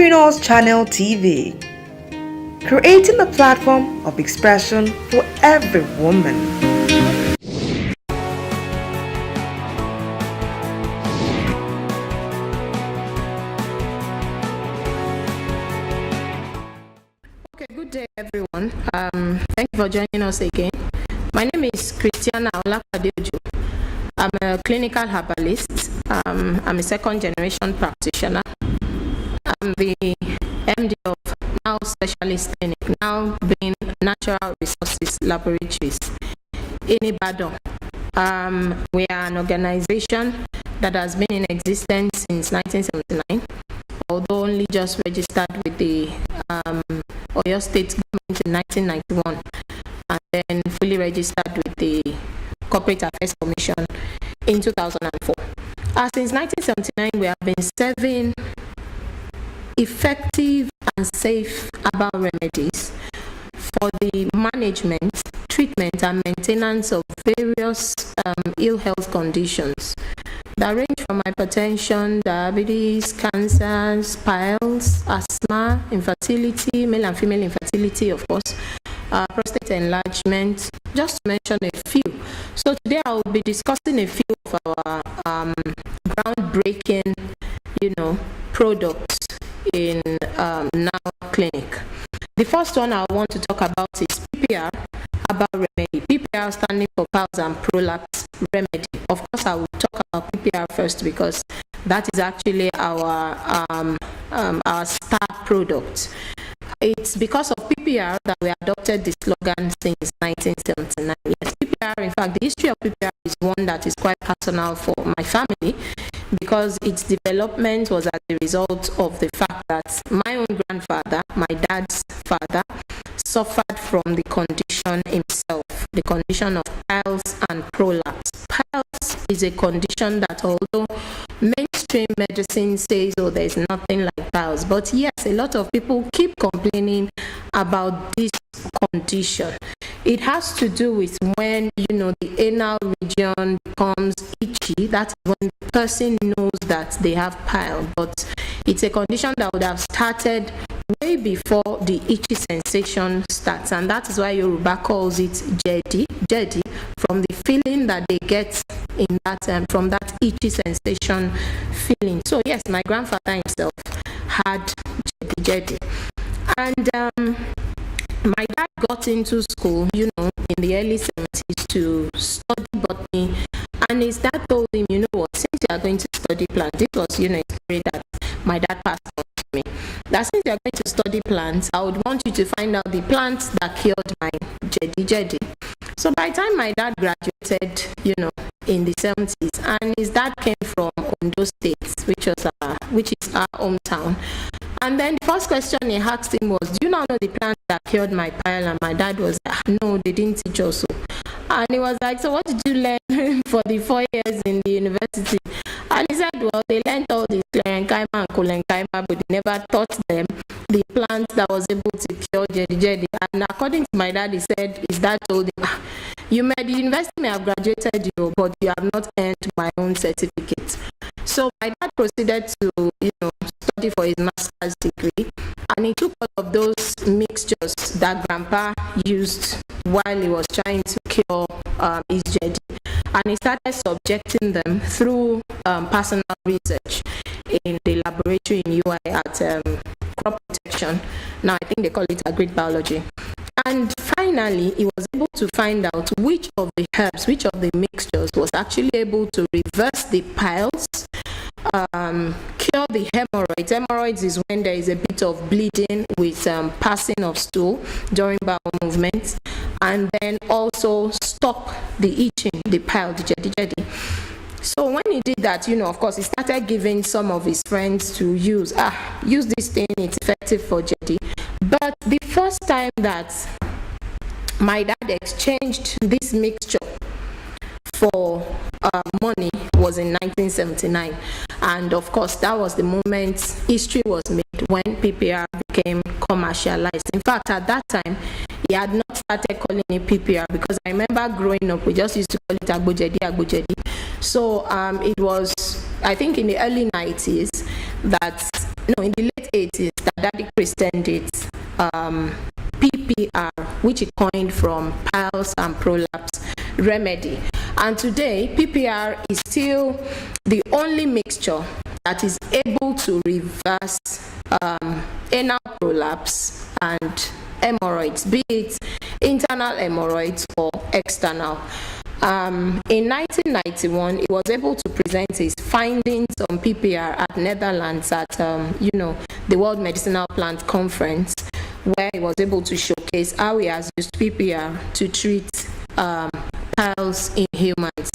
Entrepreneurs Channel TV, creating a platform of expression for every woman. Okay, good day everyone. Thank you for joining us again. My name is Christiana Olakadeojo. I'm a clinical herbalist. I'm a second generation practitioner. I'm the MD of NARL Specialist Clinic, now being Natural Resources Laboratories in Ibadan. We are an organization that has been in existence since 1979, although only just registered with the Oyo State government in 1991, and then fully registered with the Corporate Affairs Commission in 2004. Since 1979, we have been serving effective and safe herbal remedies for the management, treatment, and maintenance of various ill health conditions that range from hypertension, diabetes, cancers, piles, asthma, infertility, male and female infertility, of course, prostate enlargement, just to mention a few. So today I will be discussing a few of our groundbreaking, products in NARL Clinic. The first one I want to talk about is PPR herbal remedy. PPR standing for piles and prolapse remedy. Of course, I will talk about PPR first because that is actually our star product. It's because of PPR that we adopted the slogan since 1979. Yes, PPR, in fact, the history of PPR is one that is quite personal for my family because its development was as a result of the fact that my own grandfather, my dad's father, suffered from the condition himself, the condition of piles and prolapse. Piles is a condition that, although mainstream medicine says, oh, there's nothing like piles, but yes, a lot of people keep complaining about this condition. It has to do with when, the anal region becomes itchy. That's when the person knows that they have pile, but it's a condition that would have started way before the itchy sensation starts, and that is why Yoruba calls it jedi, from the feeling that they get in that from that itchy sensation feeling. So yes, my grandfather himself had jedi, and my dad got into school, in the early 70s to study botany, and his dad told him, since you are going to study plants, this was, a story that my dad passed on to me, that since you are going to study plants, I would want you to find out the plants that cured my jedi. So by the time my dad graduated, in the 70s, and his dad came from Ondo State, which is our hometown. And then the first question he asked him was, do you now know the plant that cured my pile? And my dad was like, no, they didn't teach us so. And he was like, so what did you learn for the 4 years in the university? And he said, well, they learned all this Klerenkaima and Kolenkaima, but they never taught them the plant that was able to cure jedi. And according to my dad, he said, his dad told him, the university may have graduated you, but you have not earned my own certificate. So my dad proceeded to, study for his master's degree, and he took all of those mixtures that grandpa used while he was trying to cure his jedi, and he started subjecting them through personal research in the laboratory in UI at crop protection. Now I think they call it agric biology. And finally, he was able to find out which of the herbs, which of the mixtures was actually able to reverse the piles, cure the hemorrhoids. Hemorrhoids is when there is a bit of bleeding with passing of stool during bowel movements, and then also stop the itching, the pile, the jedi. So when he did that, of course, he started giving some of his friends to use this thing, it's effective for jedi. But the first time that my dad exchanged this mixture for money was in 1979, and of course that was the moment history was made when PPR became commercialized. In fact, at that time he had not started calling it PPR, because I remember growing up we just used to call it agbojedi. So it was, I think, in the early 90s that in the late 80s, that Daddy christened it PPR, which he coined from piles and prolapse remedy. And today, PPR is still the only mixture that is able to reverse anal prolapse and hemorrhoids, be it internal hemorrhoids or external. In 1991, he was able to present his findings on PPR at Netherlands at the World Medicinal Plant Conference, where he was able to showcase how he has used PPR to treat piles in humans,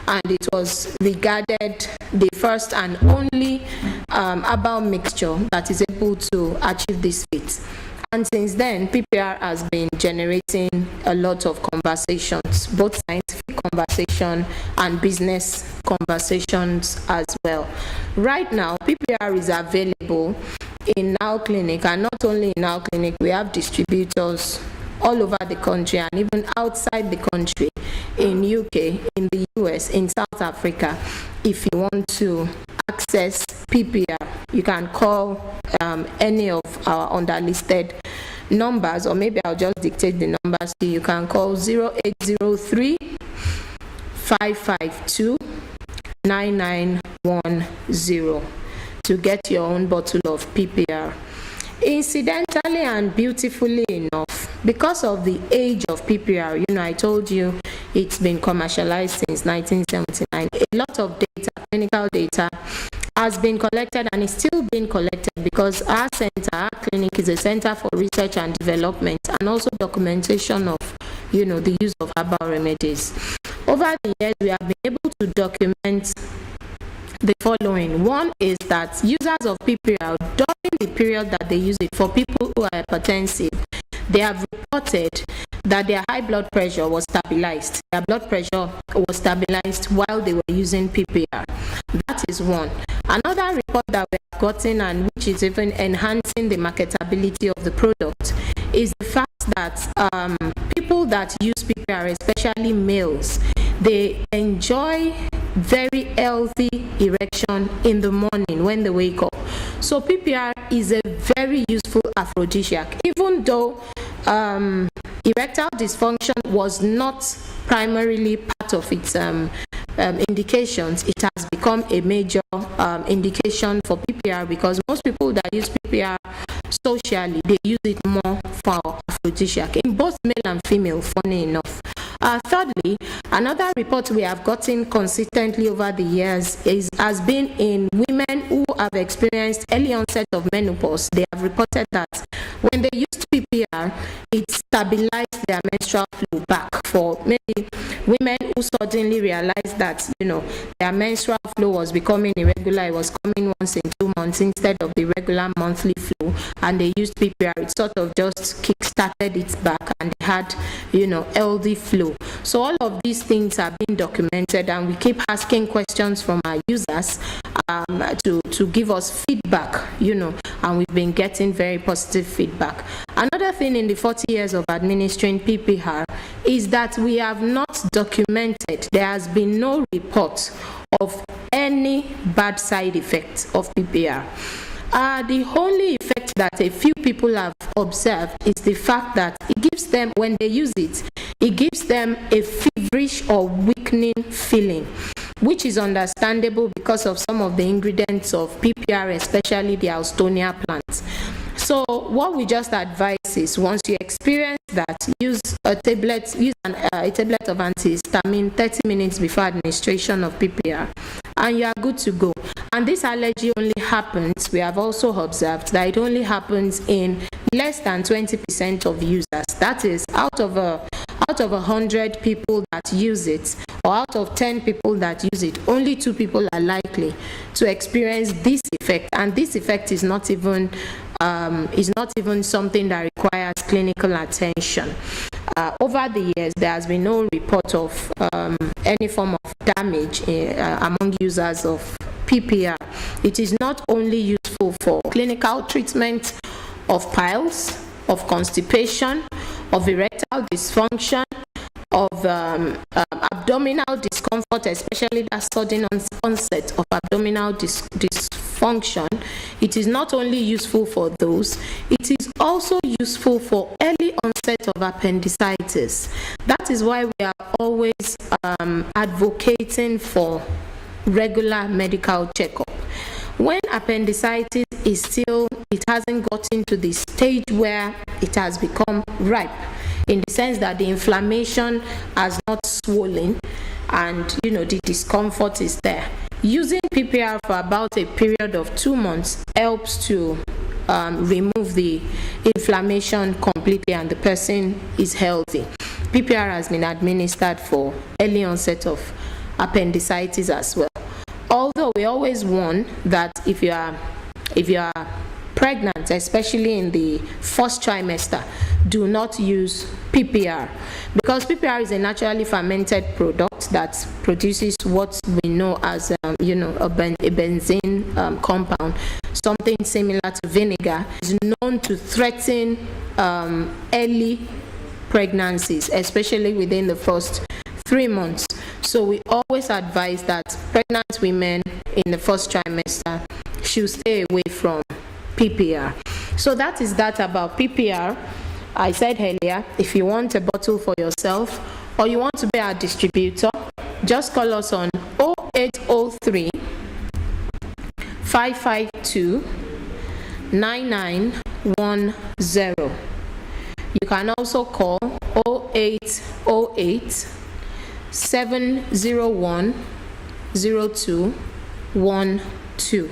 and it was regarded the first and only herbal mixture that is able to achieve this feat. And since then, PPR has been generating a lot of conversations, both scientific conversation and business conversations as well. Right now, PPR is available in NARL Clinic, and not only in NARL Clinic, we have distributors all over the country and even outside the country, in UK, in the US, in South Africa. If you want to access PPR, you can call any of our underlisted numbers, or maybe I'll just dictate the numbers to you. You can call 0803 552 9910 to get your own bottle of PPR. Incidentally and beautifully enough, because of the age of PPR, I told you it's been commercialized since 1979. A lot of data, clinical data, has been collected and is still being collected, because our center, our clinic, is a center for research and development and also documentation of, the use of herbal remedies. Over the years, we have been able to document the following. One is that users of PPR, during the period that they use it, for people who are hypertensive, they have reported that their high blood pressure was stabilized. Their blood pressure was stabilized while they were using PPR. That is one. Another report that we have gotten, and which is even enhancing the marketability of the product, is the fact that people that use PPR, especially males, they enjoy very healthy erection in the morning when they wake up. So PPR is a very useful aphrodisiac, even though erectile dysfunction was not primarily part of its indications. It has become a major indication for PPR, because most people that use PPR socially, they use it more for aphrodisiac, in both male and female, funny enough. Thirdly, another report we have gotten consistently over the years has been in women who have experienced early onset of menopause. They have reported that when they used PPR, it stabilized their menstrual flow back. For maybe women who suddenly realized that their menstrual flow was becoming irregular, it was coming once in 2 months instead of the regular monthly flow, and they used PPR, it sort of just kick-started it back, and they had healthy flow. So all of these things are being documented, and we keep asking questions from our users to give us feedback, and we've been getting very positive feedback. Another thing in the 40 years of administering PPR is that we have not documented, there has been no report of any bad side effects of PPR. The only effect that a few people have observed is the fact that it gives them, when they use it, it gives them a feverish or weakening feeling, which is understandable because of some of the ingredients of PPR, especially the Alstonia plant. So what we just advise is, once you experience that, use a tablet of antihistamine 30 minutes before administration of PPR, and you are good to go. And this allergy only happens, we have also observed that it only happens in less than 20% of users. That is, out of 100 people that use it, or out of 10 people that use it, only 2 people are likely to experience this effect, and this effect is not even something that requires clinical attention. Over the years, there has been no report of any form of damage among users of PPR. It is not only useful for clinical treatment of piles, of constipation, of erectile dysfunction, of abdominal discomfort, especially that sudden onset of abdominal discomfort function, it is not only useful for those, it is also useful for early onset of appendicitis. That is why we are always advocating for regular medical checkup. When appendicitis is still, it hasn't gotten to the stage where it has become ripe, in the sense that the inflammation has not swollen and the discomfort is there. Using PPR for about a period of 2 months helps to remove the inflammation completely, and the person is healthy. PPR has been administered for early onset of appendicitis as well. Although we always warn that if you are pregnant, especially in the first trimester, do not use PPR, because PPR is a naturally fermented product that produces what we know as a benzene compound, something similar to vinegar. Is known to threaten early pregnancies, especially within the first 3 months. So we always advise that pregnant women in the first trimester should stay away from PPR. So that is that about PPR. I said earlier, if you want a bottle for yourself or you want to be our distributor, just call us on 0803 552 9910. You can also call 0808 701 0212.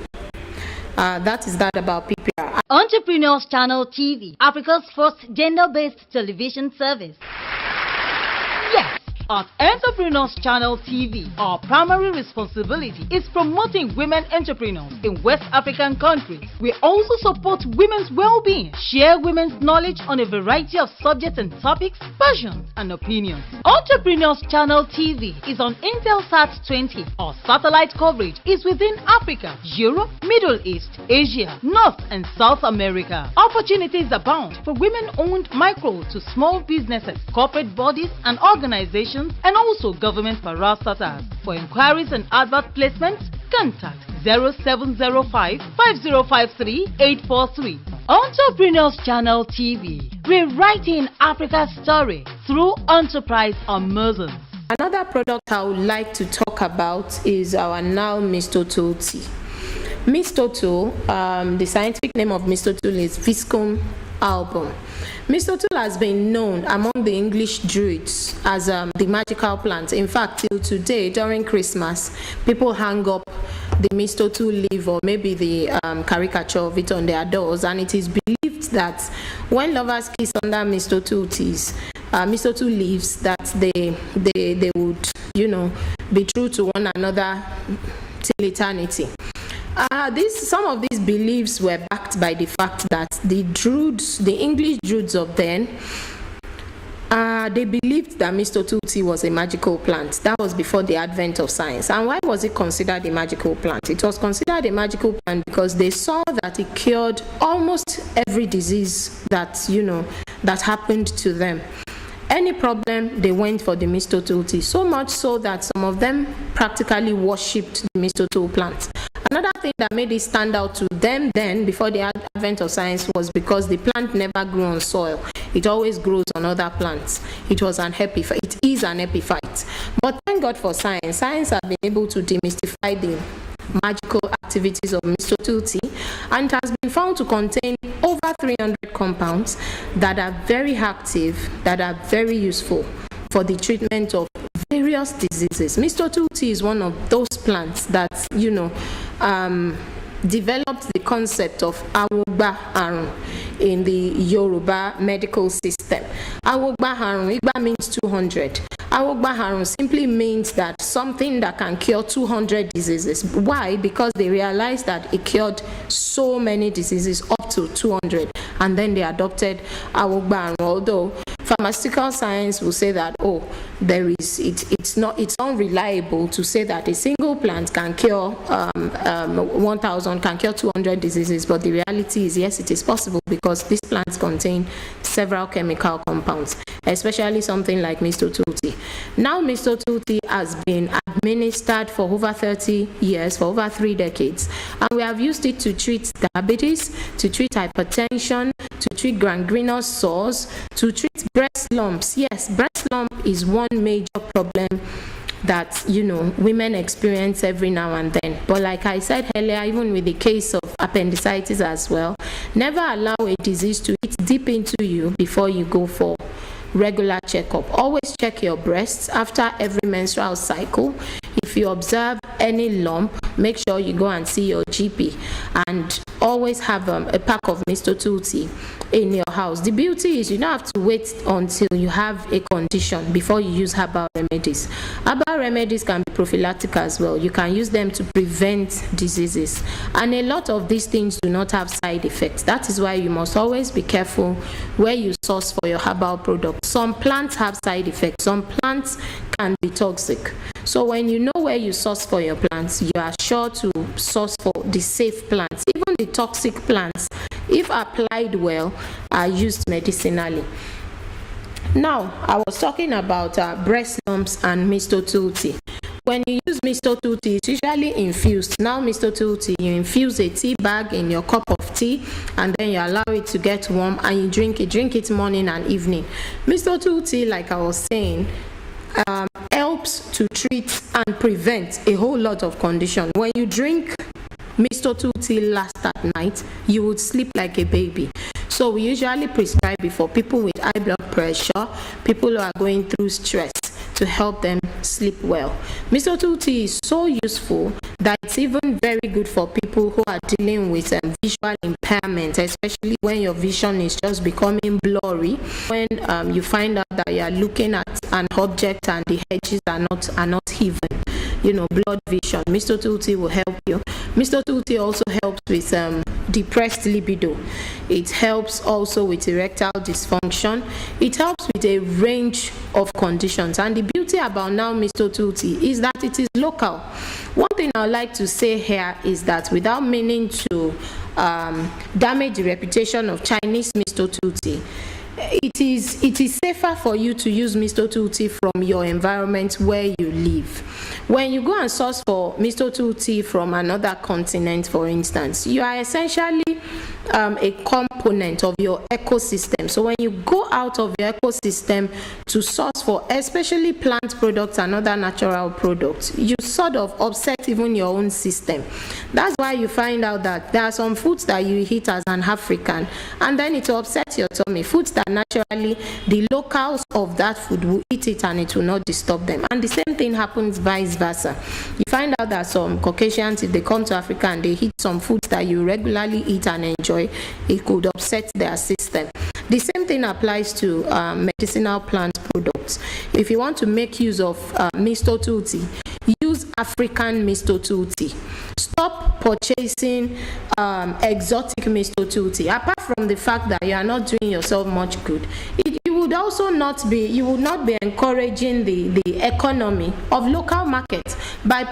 That is that about PPR. Entrepreneurs Channel TV, Africa's first gender-based television service. Yes, at Entrepreneurs Channel TV, our primary responsibility is promoting women entrepreneurs in West African countries. We also support women's well-being, share women's knowledge on a variety of subjects and topics, passions and opinions. Entrepreneurs Channel TV is on Intelsat 20. Our satellite coverage is within Africa, Europe, Middle East, Asia, North and South America. Opportunities abound for women-owned micro to small businesses, corporate bodies and organizations, and also government parastatals. For inquiries and advert placements, contact 0705 5053 843. Entrepreneurs Channel TV, rewriting Africa's story through enterprise Amazons. Another product I would like to talk about is our NARL Mistotool tea. Mistotool, the scientific name of Mistotool is Viscum album. Mistotool has been known among the English Druids as the magical plant. In fact, till today, during Christmas, people hang up the Mistotool leaf or maybe the caricature of it on their doors, and it is believed that when lovers kiss under Mistotool leaves, that they would, be true to one another till eternity. Some of these beliefs were backed by the fact that the English Druids of then, they believed that Mistotool tea was a magical plant. That was before the advent of science. And why was it considered a magical plant? It was considered a magical plant because they saw that it cured almost every disease that happened to them. Any problem, they went for the Mistotool tea. So much so that some of them practically worshipped the Mistotool plant. Another thing that made it stand out to them then, before the advent of science, was because the plant never grew on soil. It always grows on other plants. It is an epiphyte. But thank God for science. Science has been able to demystify the magical activities of Mistotool tea, and has been found to contain over 300 compounds that are very active, that are very useful for the treatment of various diseases. Mistotool tea is one of those plants that developed the concept of awogba arun in the Yoruba medical system. Awogba arun, igba means 200. Awogba arun simply means that something that can cure 200 diseases. Why? Because they realized that it cured so many diseases up to 200, and then they adopted awogba arun. Although pharmaceutical science will say that it's unreliable to say that a single plant can cure 1,000, can cure 200 diseases, but the reality is yes, it is possible, because these plants contain several chemical compounds, especially something like Mistotool tea. Now Mr. Tutti has been administered for over 30 years, for over 3 decades, and we have used it to treat diabetes, to treat hypertension, to treat gangrenous sores, to treat breast lumps. Yes, breast lump is one major problem that women experience every now and then. But like I said earlier, even with the case of appendicitis as well, never allow a disease to eat deep into you before you go for regular checkup. Always check your breasts after every menstrual cycle. If you observe any lump, make sure you go and see your GP, and always have a pack of Mr. Tutti in your house. The beauty is you don't have to wait until you have a condition before you use herbal remedies. Herbal remedies can be prophylactic as well. You can use them to prevent diseases, and a lot of these things do not have side effects. That is why you must always be careful where you source for your herbal products. Some plants have side effects. Some plants can be toxic. So when you know where you source for your plants, you are sure to source for the safe plants. Even the toxic plants, if applied well, are used medicinally. Now, I was talking about breast lumps and Mr. Tutti. When you use Mr. Tutti, it's usually infused. Now, Mr. Tutti, you infuse a tea bag in your cup of tea, and then you allow it to get warm, and you drink it. Drink it morning and evening. Mr. Tutti, like I was saying, helps to treat and prevent a whole lot of conditions. When you drink Mr. Tutti last at night, you would sleep like a baby. So we usually prescribe it for people with high blood pressure, people who are going through stress, to help them sleep well. Mr. Tutti is so useful that it's even very good for people who are dealing with visual impairment, especially when your vision is just becoming blurry, when you find out that you are looking at an object and the edges are not even, blood vision. Mr. Tutti will help you. Mr. Tutti also helps with depressed libido. It helps also with erectile dysfunction. It helps with a range of conditions. And the beauty about now Mr. Tutti is that it is local. One thing I would like to say here is that, without meaning to damage the reputation of Chinese Mr. Tutti, it is safer for you to use Mr. Tutti from your environment where you live. When you go and source for Mr. Tutti from another continent, for instance, you are essentially a component of your ecosystem. So when you go out of your ecosystem to source for especially plant products and other natural products, you sort of upset even your own system. That's why you find out that there are some foods that you eat as an African, and then it will upset your tummy. Foods that naturally the locals of that food will eat it and it will not disturb them. And the same thing happens vice versa. You find out that some Caucasians, if they come to Africa and they eat some foods that you regularly eat and enjoy, it could upset their system. The same thing applies to medicinal plant products. If you want to make use of Mr. Tutti, use African Mr. Tutti. Stop purchasing exotic Mr. Tutti. Apart from the fact that you are not doing yourself much good, you would not be encouraging the economy of local markets. By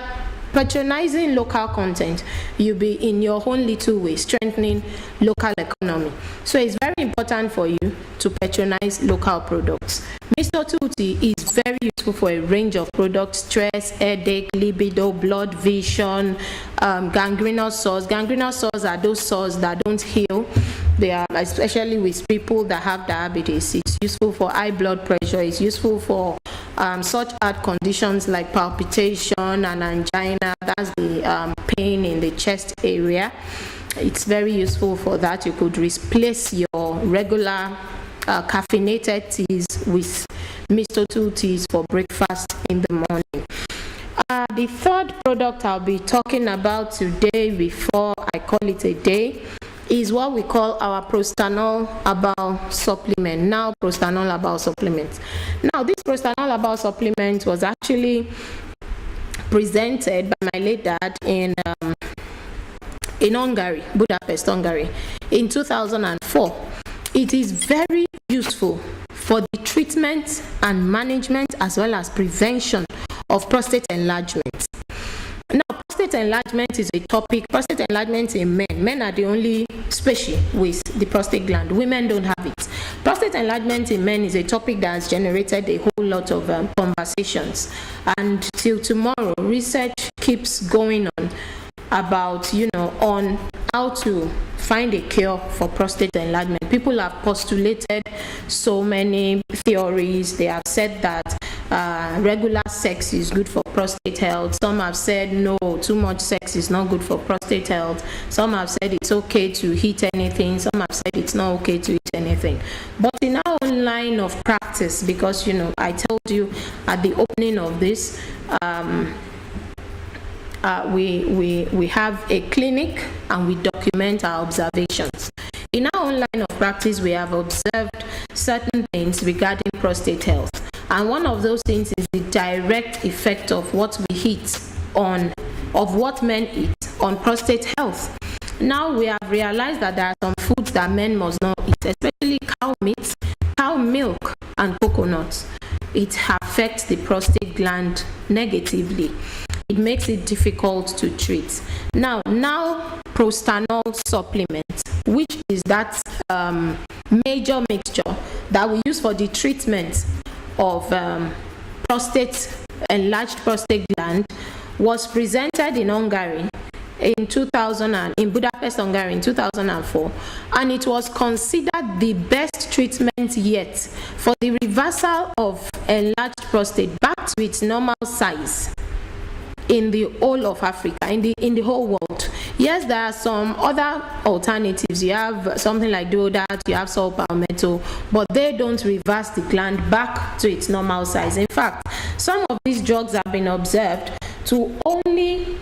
patronizing local content, you'll be in your own little way strengthening local economy. So it's very important for you to patronize local products. Mr. Tutti is very useful for a range of products: stress, headache, libido, blood vision, gangrenous sores. Gangrenous sores are those sores that don't heal. They are especially with people that have diabetes. It's useful for high blood pressure. It's useful for such heart conditions like palpitation and angina. That's the pain in the chest area. It's very useful for that. You could replace your regular caffeinated teas with Mr. Tutti's for breakfast in the morning. The third product I'll be talking about today, before I call it a day, is what we call our Prostanol Herbal Supplement. Now, Prostanol Herbal Supplement. Now, this Prostanol Herbal Supplement was actually presented by my late dad in Hungary, Budapest, Hungary, in 2004. It is very useful for the treatment and management as well as prevention of prostate enlargement. Now, prostate enlargement is a topic. Prostate enlargement in men. Men are the only species with the prostate gland. Women don't have it. Prostate enlargement in men is a topic that has generated a whole lot of conversations, and till tomorrow research keeps going on about, on how to find a cure for prostate enlargement. People have postulated so many theories. They have said that regular sex is good for prostate health. Some have said no, too much sex is not good for prostate health. Some have said it's okay to heat anything. Some have said it's not okay to eat anything. But in our own line of practice, because I told you at the opening of this, we have a clinic and we document our observations. In our own line of practice, we have observed certain things regarding prostate health. And one of those things is the direct effect of what we eat of what men eat on prostate health. Now we have realized that there are some foods that men must not eat, especially cow meat, cow milk, and coconuts. It affects the prostate gland negatively. It makes it difficult to treat. Now prostanol supplement, which is that major mixture that we use for the treatment of enlarged prostate gland, was presented in Hungary in Budapest, Hungary in 2004, and it was considered the best treatment yet for the reversal of enlarged prostate back to its normal size in the whole of Africa, in the whole world. Yes, there are some other alternatives. You have something like Duodat, you have salt palmetto, but they don't reverse the gland back to its normal size. In fact, some of these drugs have been observed to only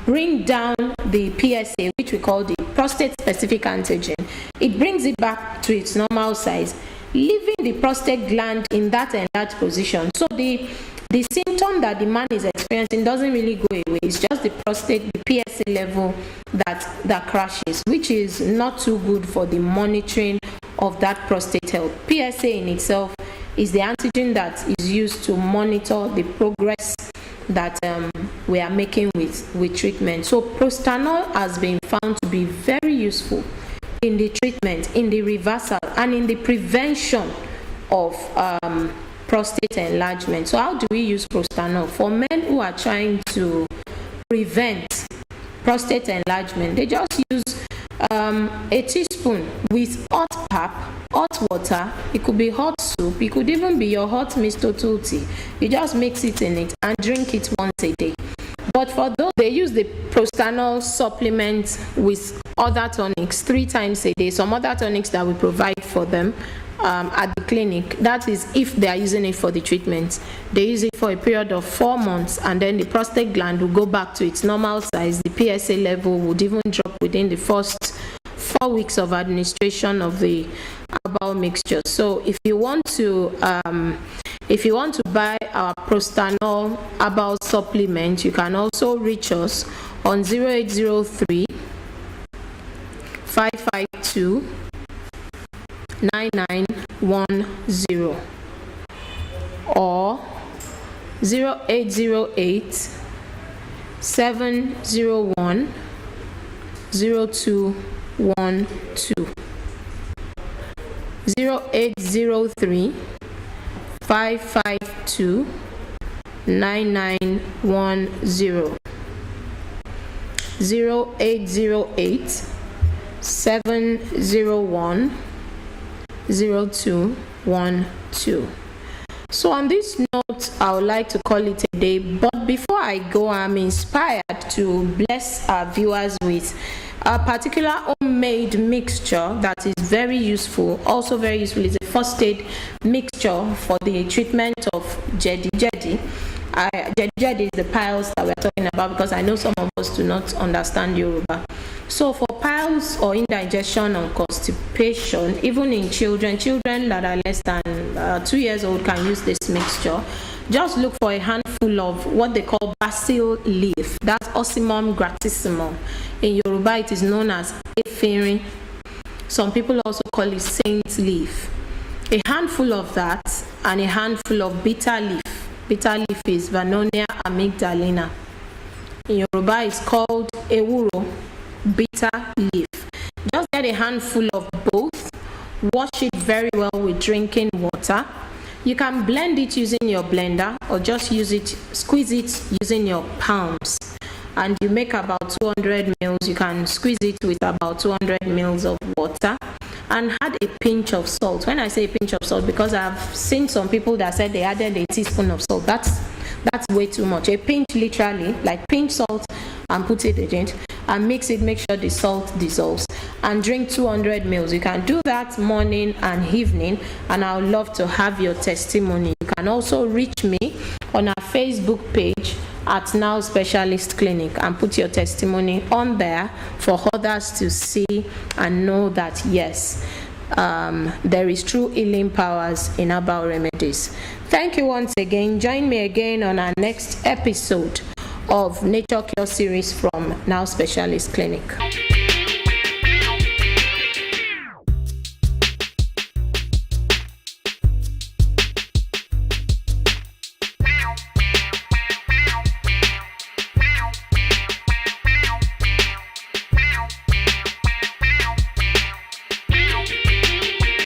bring down the PSA, which we call the prostate-specific antigen. It brings it back to its normal size, leaving the prostate gland in that enlarged position. So the symptom that the man is experiencing doesn't really go away. It's just the prostate, the PSA level that crashes, which is not too good for the monitoring of that prostate health. PSA in itself is the antigen that is used to monitor the progress that we are making with treatment. So prostanol has been found to be very useful in the treatment, in the reversal, and in the prevention of prostate enlargement. So how do we use prostanol? For men who are trying to prevent prostate enlargement, they just use a teaspoon with hot pap, hot water. It could be hot soup, it could even be your hot mistotul tea. You just mix it in it and drink it once a day. But for those, they use the prostanol supplement with other tonics 3 times a day. Some other tonics that we provide for them at the clinic, that is if they are using it for the treatment. They use it for a period of 4 months, and then the prostate gland will go back to its normal size. The PSA level would even drop within the first 4 weeks of administration of the herbal mixture. So if you want to buy our prostanol herbal supplement, you can also reach us on 0803 552 9910 or 0808 701 0212, 0803 552 9910, 0808 701 0212. So on this note, I would like to call it a day, but before I go, I'm inspired to bless our viewers with a particular homemade mixture that is very useful. Also very useful is a first aid mixture for the treatment of jedi. Jedi is the piles that we're talking about, because I know some of us do not understand Yoruba. So for piles or indigestion or constipation, even in children that are less than 2 years old can use this mixture. Just look for a handful of what they call basil leaf. That's Ocimum gratissimum. In Yoruba, it is known as efirin. Some people also call it saint leaf. A handful of that and a handful of bitter leaf. Bitter leaf is Vernonia amygdalina. In Yoruba, it's called ewuro, bitter leaf. Just get a handful of both, wash it very well with drinking water. You can blend it using your blender, or just squeeze it using your palms. And you make about 200 mils. You can squeeze it with about 200 mils of water, and add a pinch of salt. When I say a pinch of salt, because I've seen some people that said they added a teaspoon of salt. That's way too much. A pinch, literally, like pinch salt and put it in it and mix it. Make sure the salt dissolves, and drink 200 mils. You can do that morning and evening, and I would love to have your testimony. You can also reach me on our Facebook page at NARL Specialist Clinic and put your testimony on there for others to see and know that yes, there is true healing powers in herbal remedies. Thank you once again. Join me again on our next episode of Nature Cure series from NARL Specialist Clinic.